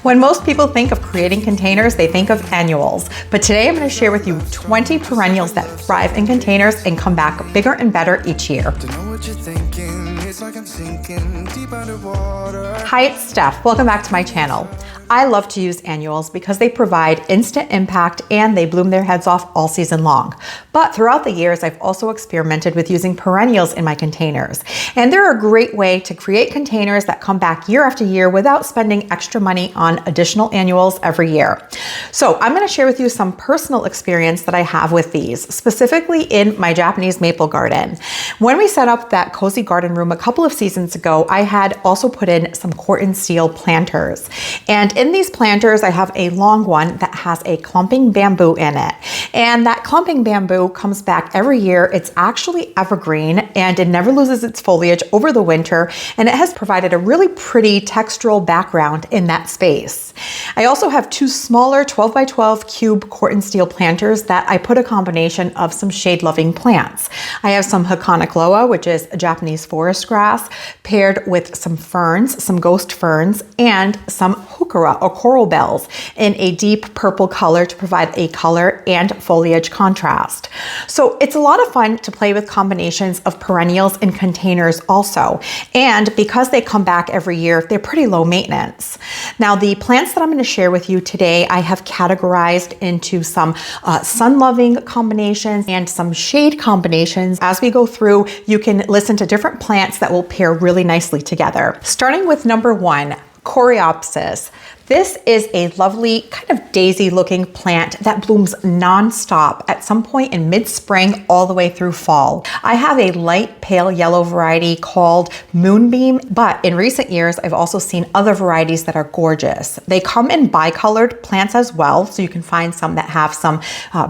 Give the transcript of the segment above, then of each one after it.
When most people think of creating containers, they think of annuals. But today I'm going to share with you 20 perennials that thrive in containers and come back bigger and better each year. Hi, it's Steph. Welcome back to my channel. I love to use annuals because they provide instant impact and they bloom their heads off all season long. But throughout the years, I've also experimented with using perennials in my containers. And they're a great way to create containers that come back year after year without spending extra money on additional annuals every year. So I'm going to share with you some personal experience that I have with these, specifically in my Japanese maple garden. When we set up that cozy garden room a couple of seasons ago, I had also put in some corten steel planters. And in these planters, I have a long one that has a clumping bamboo in it. And that clumping bamboo comes back every year. It's actually evergreen and it never loses its foliage over the winter. And it has provided a really pretty textural background in that space. I also have two smaller 12 by 12 cube corten steel planters that I put a combination of some shade loving plants. I have some Hakonakloa, which is a Japanese forest grass, paired with some ferns, some ghost ferns, and some heuchera or coral bells in a deep purple color to provide a color and foliage contrast. So it's a lot of fun to play with combinations of perennials in containers also. And because they come back every year, they're pretty low maintenance. Now, the plants that I'm going to share with you today, I have categorized into some sun-loving combinations and some shade combinations. As we go through, you can listen to different plants that will pair really nicely together. Starting with number one, Coreopsis. This is a lovely kind of daisy looking plant that blooms non-stop at some point in mid-spring all the way through fall. I have a light pale yellow variety called Moonbeam, but in recent years I've also seen other varieties that are gorgeous. They come in bicolored plants as well, so you can find some that have some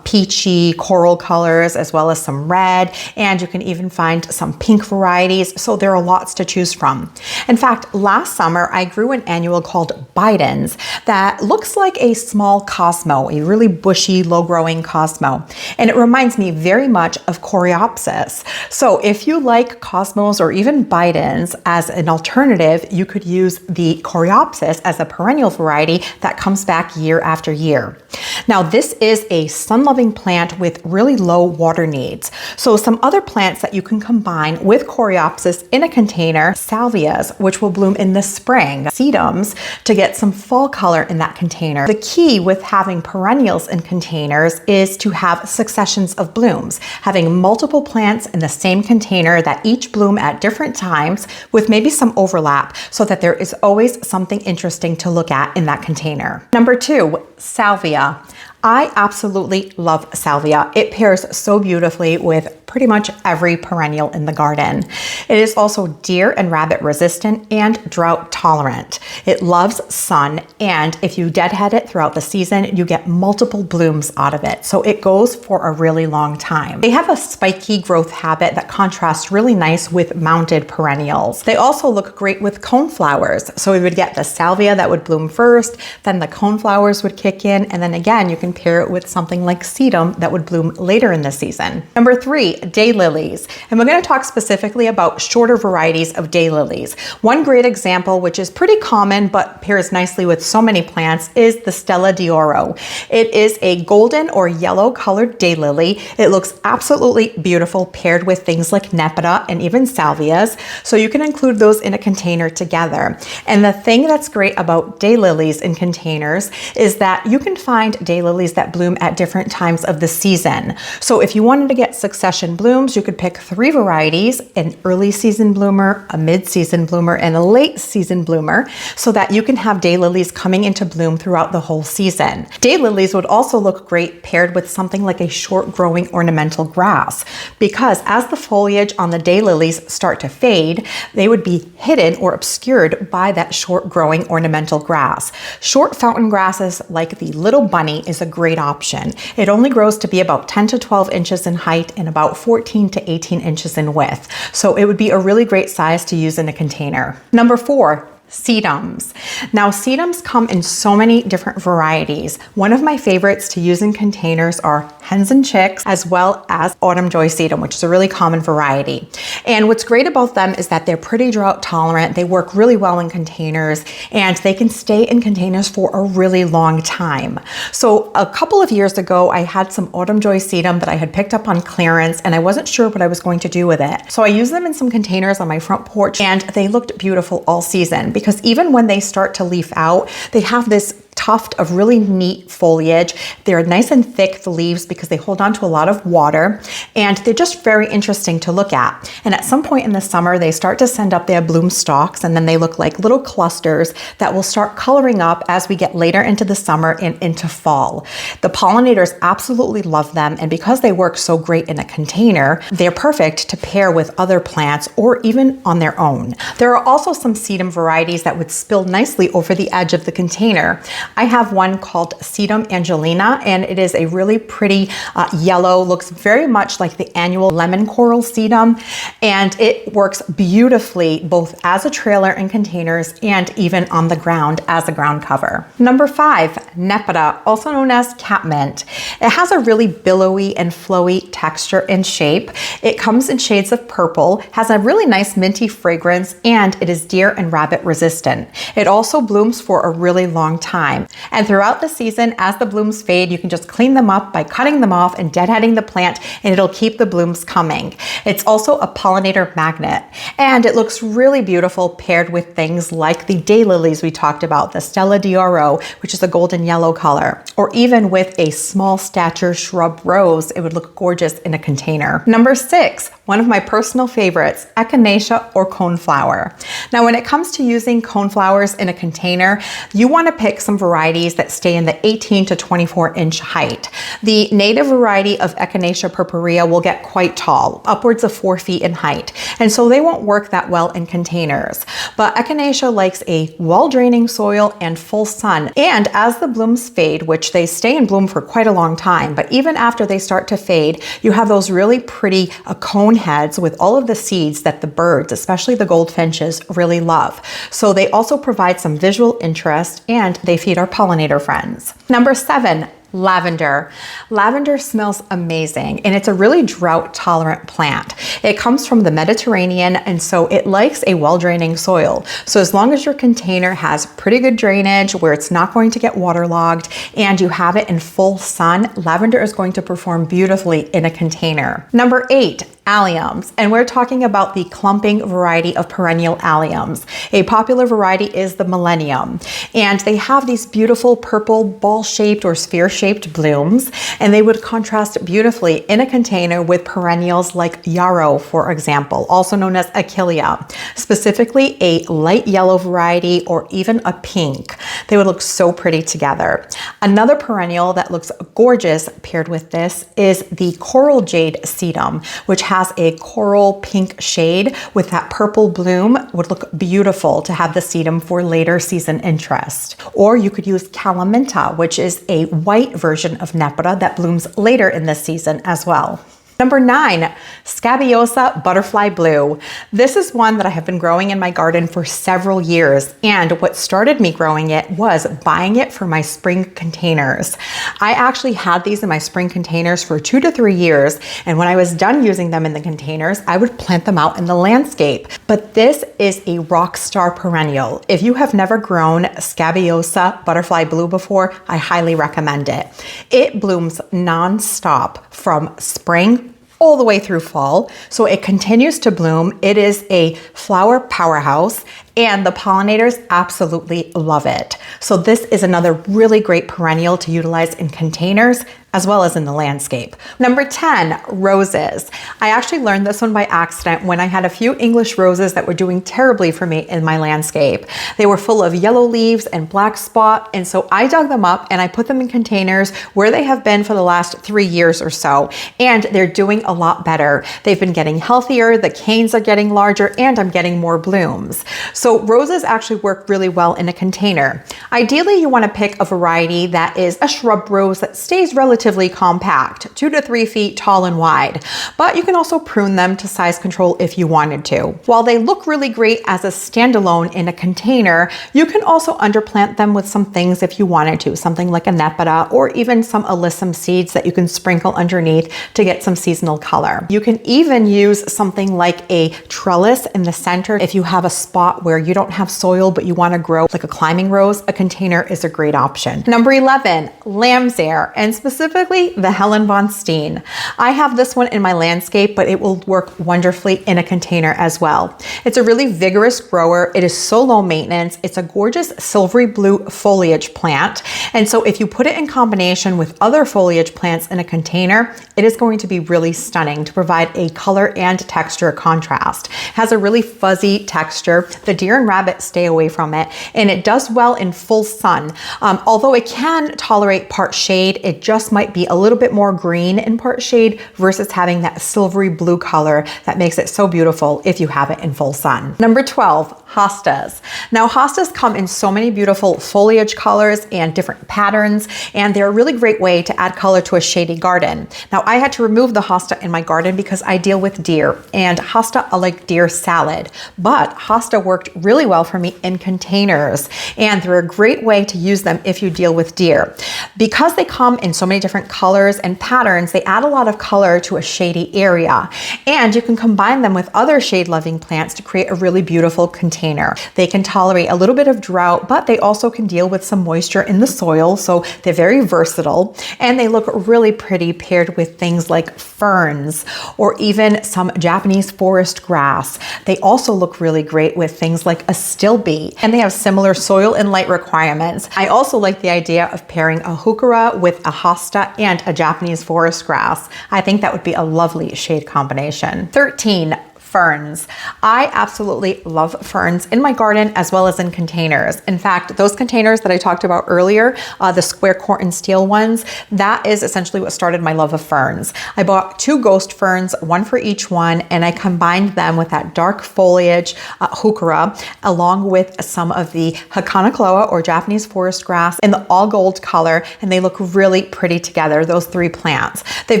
peachy coral colors as well as some red, and you can even find some pink varieties, so there are lots to choose from. In fact, last summer I grew an annual called Bidens that looks like a small Cosmo, a really bushy, low-growing Cosmo. And it reminds me very much of Coreopsis. So if you like Cosmos or even Bidens as an alternative, you could use the Coreopsis as a perennial variety that comes back year after year. Now, this is a sun-loving plant with really low water needs. So some other plants that you can combine with Coreopsis in a container, salvias, which will bloom in the spring, sedums, to get some fall color in that container. The key with having perennials in containers is to have successions of blooms, having multiple plants in the same container that each bloom at different times with maybe some overlap so that there is always something interesting to look at in that container. Number two, salvia. I absolutely love salvia. It pairs so beautifully with pretty much every perennial in the garden. It is also deer and rabbit resistant and drought tolerant. It loves sun, and if you deadhead it throughout the season, you get multiple blooms out of it. So it goes for a really long time. They have a spiky growth habit that contrasts really nice with mounted perennials. They also look great with coneflowers. So we would get the salvia that would bloom first, then the coneflowers would kick in, and then again, you can pair it with something like sedum that would bloom later in the season. Number three, daylilies. And we're going to talk specifically about shorter varieties of daylilies. One great example, which is pretty common but pairs nicely with so many plants, is the Stella d'Oro. It is a golden or yellow colored daylily. It looks absolutely beautiful paired with things like nepeta and even salvias. So you can include those in a container together. And the thing that's great about daylilies in containers is that you can find daylilies that bloom at different times of the season. So if you wanted to get succession blooms, you could pick three varieties: an early season bloomer, a mid-season bloomer, and a late season bloomer, so that you can have daylilies coming into bloom throughout the whole season. Daylilies would also look great paired with something like a short growing ornamental grass, because as the foliage on the daylilies start to fade, they would be hidden or obscured by that short growing ornamental grass. Short fountain grasses like the little bunny is a great option. It only grows to be about 10 to 12 inches in height and about 14 to 18 inches in width. So it would be a really great size to use in a container. Number four, sedums. Now, sedums come in so many different varieties. One of my favorites to use in containers are hens and chicks, as well as autumn joy sedum, which is a really common variety. And what's great about them is that they're pretty drought tolerant. They work really well in containers, and they can stay in containers for a really long time. So a couple of years ago, I had some autumn joy sedum that I had picked up on clearance, and I wasn't sure what I was going to do with it. So I used them in some containers on my front porch, and they looked beautiful all season, because even when they start to leaf out, they have this tuft of really neat foliage. They're nice and thick, the leaves, because they hold on to a lot of water, and they're just very interesting to look at. And at some point in the summer, they start to send up their bloom stalks, and then they look like little clusters that will start coloring up as we get later into the summer and into fall. The pollinators absolutely love them, and because they work so great in a container, they're perfect to pair with other plants or even on their own. There are also some sedum varieties that would spill nicely over the edge of the container. I have one called Sedum Angelina, and it is a really pretty yellow, looks very much like the annual lemon coral sedum, and it works beautifully both as a trailer in containers and even on the ground as a ground cover. Number 5, Nepeta, also known as catmint. It has a really billowy and flowy texture and shape. It comes in shades of purple, has a really nice minty fragrance, and it is deer and rabbit resistant. It also blooms for a really long time. And throughout the season, as the blooms fade, you can just clean them up by cutting them off and deadheading the plant, and it'll keep the blooms coming. It's also a pollinator magnet, and it looks really beautiful paired with things like the daylilies we talked about, the Stella d'Oro, which is a golden yellow color, or even with a small stature shrub rose, it would look gorgeous in a container. Number 6, one of my personal favorites, echinacea or coneflower. Now, when it comes to using coneflowers in a container, you want to pick some varieties that stay in the 18 to 24 inch height. The native variety of Echinacea purpurea will get quite tall, upwards of 4 feet in height, and so they won't work that well in containers. But Echinacea likes a well-draining soil and full sun, and as the blooms fade, which they stay in bloom for quite a long time, but even after they start to fade, you have those really pretty cone heads with all of the seeds that the birds, especially the goldfinches, really love. So they also provide some visual interest, and they feed our pollinator friends. Number 7, lavender. Lavender smells amazing, and it's a really drought tolerant plant. It comes from the Mediterranean, and so it likes a well-draining soil. So as long as your container has pretty good drainage where it's not going to get waterlogged, and you have it in full sun, lavender is going to perform beautifully in a container. Number 8, alliums, and we're talking about the clumping variety of perennial alliums. A popular variety is the Millennium, and they have these beautiful purple ball-shaped or sphere-shaped blooms, and they would contrast beautifully in a container with perennials like yarrow, for example, also known as achillea, specifically a light yellow variety or even a pink. They would look so pretty together. Another perennial that looks gorgeous paired with this is the coral jade sedum, which has a coral pink shade with that purple bloom. Would look beautiful to have the sedum for later season interest. Or you could use calaminta, which is a white version of Nepeta that blooms later in the season as well. Number 9, Scabiosa butterfly blue. This is one that I have been growing in my garden for several years, and what started me growing it was buying it for my spring containers. I actually had these in my spring containers for 2 to 3 years, and when I was done using them in the containers, I would plant them out in the landscape. But this is a rock star perennial. If you have never grown Scabiosa butterfly blue before, I highly recommend it. It blooms non-stop from spring all the way through fall. So it continues to bloom. It is a flower powerhouse, and the pollinators absolutely love it. So this is another really great perennial to utilize in containers as well as in the landscape. Number 10, roses. I actually learned this one by accident when I had a few English roses that were doing terribly for me in my landscape. They were full of yellow leaves and black spot, and so I dug them up and I put them in containers where they have been for the last 3 years or so, and they're doing a lot better. They've been getting healthier, the canes are getting larger, and I'm getting more blooms. So roses actually work really well in a container. Ideally, you want to pick a variety that is a shrub rose that stays relatively relatively compact, 2 to 3 feet tall and wide, but you can also prune them to size control if you wanted to. While they look really great as a standalone in a container, you can also underplant them with some things if you wanted to, something like a nepeta or even some alyssum seeds that you can sprinkle underneath to get some seasonal color. You can even use something like a trellis in the center if you have a spot where you don't have soil but you want to grow like a climbing rose. A container is a great option. Number 11, lamb's ear, and specifically the Helen von Steen. I have this one in my landscape, but it will work wonderfully in a container as well. It's a really vigorous grower. It is so low maintenance. It's a gorgeous silvery blue foliage plant. And so if you put it in combination with other foliage plants in a container, it is going to be really stunning to provide a color and texture contrast. It has a really fuzzy texture. The deer and rabbit stay away from it, and it does well in full sun. Although it can tolerate part shade, it just might be a little bit more green in part shade versus having that silvery blue color that makes it so beautiful if you have it in full sun. Number 12, hostas. Now, hostas come in so many beautiful foliage colors and different patterns, and they're a really great way to add color to a shady garden. Now, I had to remove the hosta in my garden because I deal with deer, and hosta are like deer salad, but hosta worked really well for me in containers, and they're a great way to use them if you deal with deer. Because they come in so many different colors and patterns, they add a lot of color to a shady area, and you can combine them with other shade-loving plants to create a really beautiful container. They can tolerate a little bit of drought, but they also can deal with some moisture in the soil, so they're very versatile, and they look really pretty paired with things like ferns or even some Japanese forest grass. They also look really great with things like astilbe, and they have similar soil and light requirements. I also like the idea of pairing a heuchera with a hosta and a Japanese forest grass. I think that would be a lovely shade combination. 13, ferns. I absolutely love ferns in my garden as well as in containers. In fact, those containers that I talked about earlier, the square cork and steel ones, that is essentially what started my love of ferns. I bought 2 ghost ferns, one for each one, and I combined them with that dark foliage heuchera along with some of the Hakanakloa or Japanese forest grass in the all gold color, and they look really pretty together, those 3 plants. They've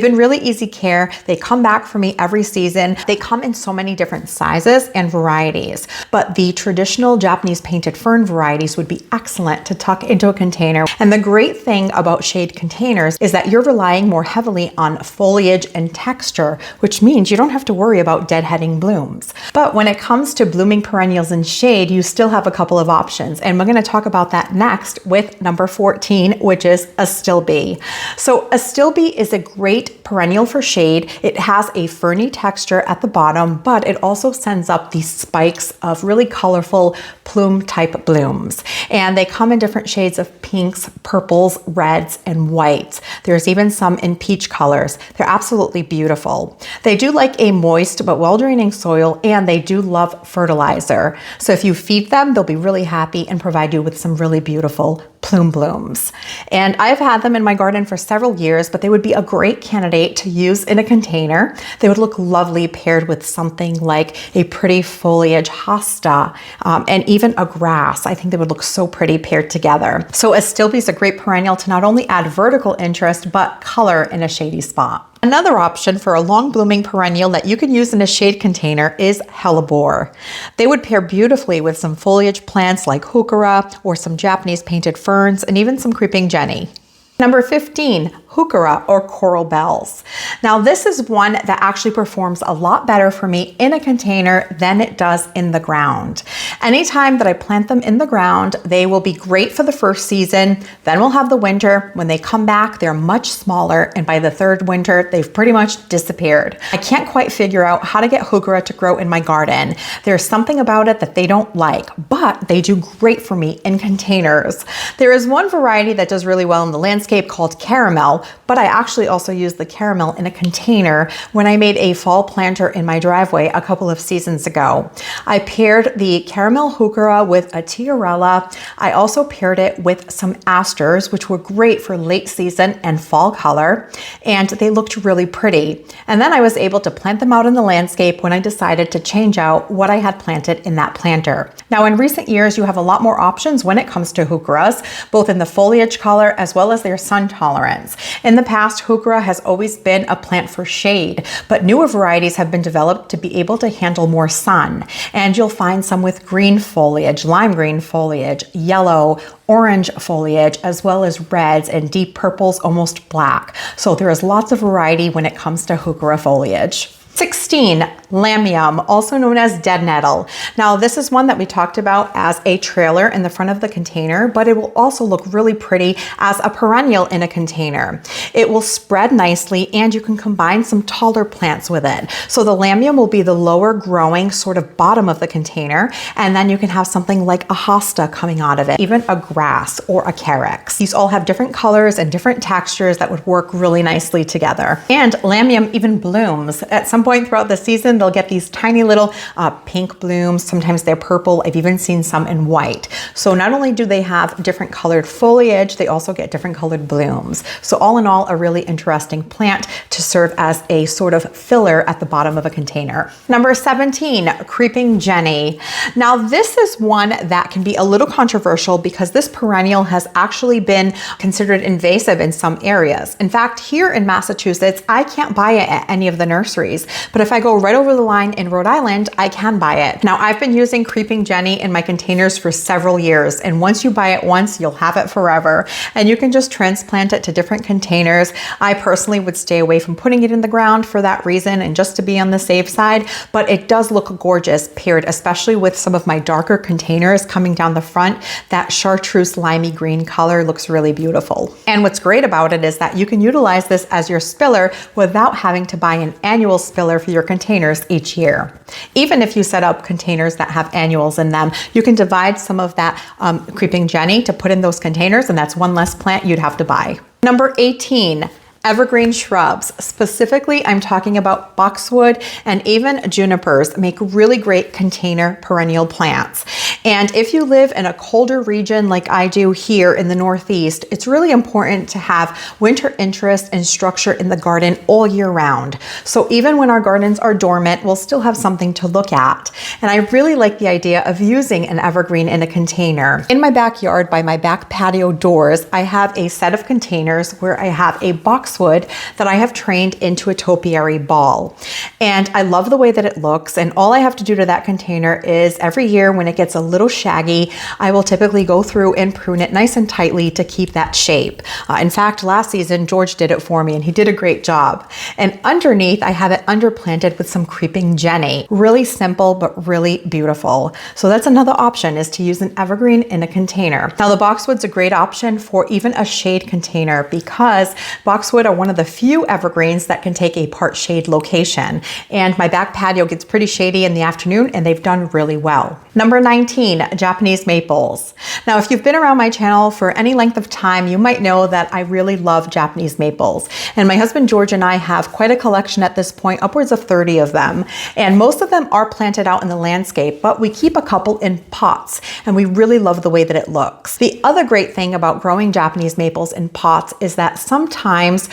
been really easy care. They come back for me every season. They come in so many different sizes and varieties, but the traditional Japanese painted fern varieties would be excellent to tuck into a container. And the great thing about shade containers is that you're relying more heavily on foliage and texture, which means you don't have to worry about deadheading blooms. But when it comes to blooming perennials in shade, you still have a couple of options, and we're going to talk about that next with number 14, which is astilbe. So astilbe is a great perennial for shade. It has a ferny texture at the bottom, but it also sends up these spikes of really colorful plume type blooms. And they come in different shades of pinks, purples, reds, and whites. There's even some in peach colors. They're absolutely beautiful. They do like a moist but well-draining soil, and they do love fertilizer. So if you feed them, they'll be really happy and provide you with some really beautiful plume blooms. And I've had them in my garden for several years, but they would be a great candidate to use in a container. They would look lovely paired with something like a pretty foliage hosta and even a grass. I think they would look so pretty paired together. So astilbe is a great perennial to not only add vertical interest, but color in a shady spot. Another option for a long blooming perennial that you can use in a shade container is hellebore. They would pair beautifully with some foliage plants like heuchera or some Japanese painted ferns and even some creeping jenny. Number 15, heuchera or coral bells. Now this is one that actually performs a lot better for me in a container than it does in the ground. Anytime that I plant them in the ground, they will be great for the first season. Then we'll have the winter. When they come back, they're much smaller, and by the 3rd winter, they've pretty much disappeared. I can't quite figure out how to get heuchera to grow in my garden. There's something about it that they don't like, but they do great for me in containers. There is one variety that does really well in the landscape called caramel, but I actually also used the caramel in a container when I made a fall planter in my driveway a couple of seasons ago. I paired the caramel heuchera with a tiarella. I also paired it with some asters, which were great for late season and fall color, and they looked really pretty. And then I was able to plant them out in the landscape when I decided to change out what I had planted in that planter. Now in recent years, you have a lot more options when it comes to heucheras, both in the foliage color as well as their sun tolerance. In the past, heuchera has always been a plant for shade, but newer varieties have been developed to be able to handle more sun. And you'll find some with green foliage, lime green foliage, yellow, orange foliage, as well as reds and deep purples, almost black. So there is lots of variety when it comes to heuchera foliage. 16, lamium, also known as dead nettle. Now, this is one that we talked about as a trailer in the front of the container, but it will also look really pretty as a perennial in a container. It will spread nicely and you can combine some taller plants with it. So the lamium will be the lower growing sort of bottom of the container, and then you can have something like a hosta coming out of it, even a grass or a carex. These all have different colors and different textures that would work really nicely together. And lamium even blooms. At some point throughout the season, they'll get these tiny little pink blooms. Sometimes they're purple. I've even seen some in white. So not only do they have different colored foliage, they also get different colored blooms. So all in all, a really interesting plant to serve as a sort of filler at the bottom of a container. Number 17, creeping jenny. Now this is one that can be a little controversial because this perennial has actually been considered invasive in some areas. In fact, here in Massachusetts, I can't buy it at any of the nurseries. But if I go right over the line in Rhode Island, I can buy it. Now, I've been using creeping jenny in my containers for several years, and once you buy it once, you'll have it forever. And you can just transplant it to different containers. I personally would stay away from putting it in the ground for that reason and just to be on the safe side, but it does look gorgeous paired, especially with some of my darker containers coming down the front. That chartreuse limey green color looks really beautiful. And what's great about it is that you can utilize this as your spiller without having to buy an annual spiller for your containers each year. Even if you set up containers that have annuals in them, you can divide some of that creeping jenny to put in those containers, and that's one less plant you'd have to buy. Number 18, evergreen shrubs. Specifically, I'm talking about boxwood and even junipers make really great container perennial plants. And if you live in a colder region like I do here in the Northeast, it's really important to have winter interest and structure in the garden all year round. So even when our gardens are dormant, we'll still have something to look at. And I really like the idea of using an evergreen in a container. In my backyard, by my back patio doors, I have a set of containers where I have a boxwood that I have trained into a topiary ball. And I love the way that it looks. And all I have to do to that container is every year when it gets a little shaggy, I will typically go through and prune it nice and tightly to keep that shape. In fact, last season, George did it for me and he did a great job. And underneath, I have it underplanted with some creeping jenny. Really simple, but really beautiful. So that's another option, is to use an evergreen in a container. Now the boxwood's a great option for even a shade container because boxwood are one of the few evergreens that can take a part shade location. And my back patio gets pretty shady in the afternoon and they've done really well. Number 19, Japanese maples. Now, if you've been around my channel for any length of time, you might know that I really love Japanese maples. And my husband George and I have quite a collection at this point, upwards of 30 of them. And most of them are planted out in the landscape, but we keep a couple in pots and we really love the way that it looks. The other great thing about growing Japanese maples in pots is that sometimes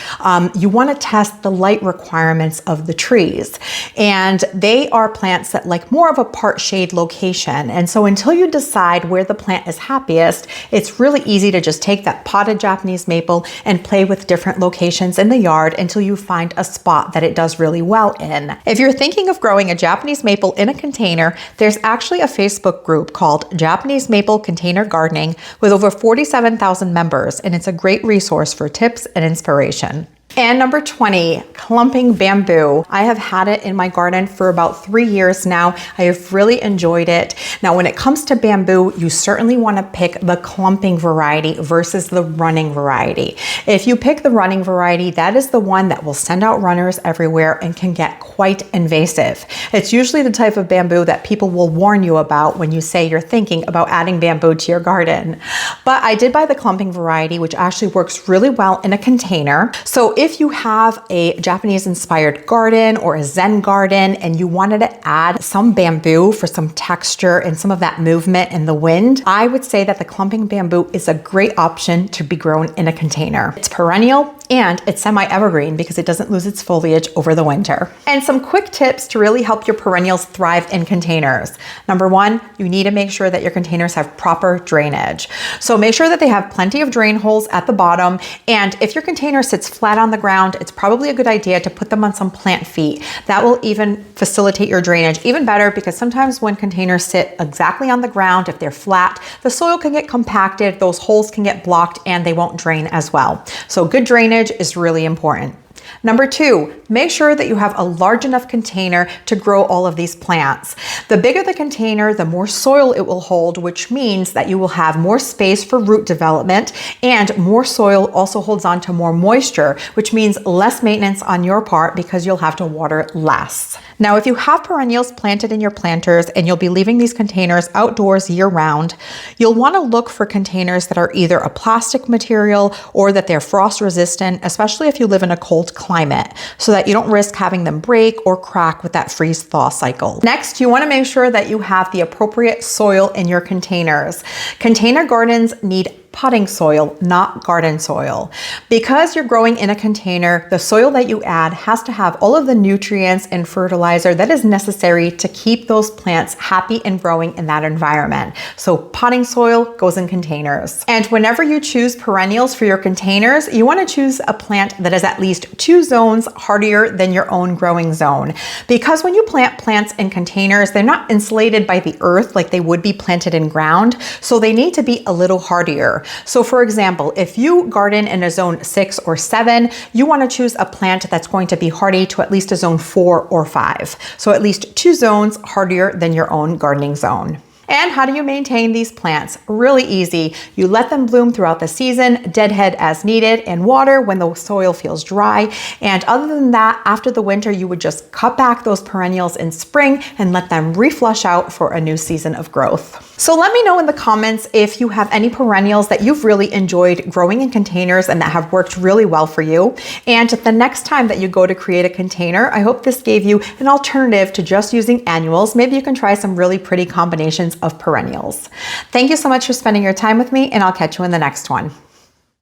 you want to test the light requirements of the trees. And they are plants that like more of a part shade location. And so until you decide where the plant is happiest, it's really easy to just take that potted Japanese maple and play with different locations in the yard until you find a spot that it does really well in. If you're thinking of growing a Japanese maple in a container, there's actually a Facebook group called Japanese Maple Container Gardening with over 47,000 members, and it's a great resource for tips and inspiration. And number 20, clumping bamboo. I have had it in my garden for about 3 years now. I have really enjoyed it. Now, when it comes to bamboo, you certainly want to pick the clumping variety versus the running variety. If you pick the running variety, that is the one that will send out runners everywhere and can get quite invasive. It's usually the type of bamboo that people will warn you about when you say you're thinking about adding bamboo to your garden. But I did buy the clumping variety, which actually works really well in a container. So if you have a Japanese inspired garden or a Zen garden and you wanted to add some bamboo for some texture and some of that movement in the wind, I would say that the clumping bamboo is a great option to be grown in a container. It's perennial, and it's semi-evergreen because it doesn't lose its foliage over the winter. And some quick tips to really help your perennials thrive in containers. Number one, you need to make sure that your containers have proper drainage. So make sure that they have plenty of drain holes at the bottom, and if your container sits flat on the ground, it's probably a good idea to put them on some plant feet. That will even facilitate your drainage even better, because sometimes when containers sit exactly on the ground, if they're flat, the soil can get compacted, those holes can get blocked, and they won't drain as well. So good drainage is really important. Number two, make sure that you have a large enough container to grow all of these plants. The bigger the container, the more soil it will hold, which means that you will have more space for root development, and more soil also holds on to more moisture, which means less maintenance on your part because you'll have to water less. Now, if you have perennials planted in your planters and you'll be leaving these containers outdoors year round, you'll want to look for containers that are either a plastic material or that they're frost resistant, especially if you live in a cold climate, so that you don't risk having them break or crack with that freeze thaw cycle. Next, you want to make sure that you have the appropriate soil in your containers. Container gardens need potting soil, not garden soil. Because you're growing in a container, the soil that you add has to have all of the nutrients and fertilizer that is necessary to keep those plants happy and growing in that environment. So potting soil goes in containers. And whenever you choose perennials for your containers, you want to choose a plant that is at least 2 zones hardier than your own growing zone. Because when you plant plants in containers, they're not insulated by the earth like they would be planted in ground, so they need to be a little hardier. So for example, if you garden in a zone 6 or 7, you want to choose a plant that's going to be hardy to at least a zone 4 or 5. So at least 2 zones hardier than your own gardening zone. And how do you maintain these plants? Really easy. You let them bloom throughout the season, deadhead as needed, and water when the soil feels dry. And other than that, after the winter, you would just cut back those perennials in spring and let them reflush out for a new season of growth. So let me know in the comments if you have any perennials that you've really enjoyed growing in containers and that have worked really well for you. And the next time that you go to create a container, I hope this gave you an alternative to just using annuals. Maybe you can try some really pretty combinations of perennials. Thank you so much for spending your time with me, and I'll catch you in the next one.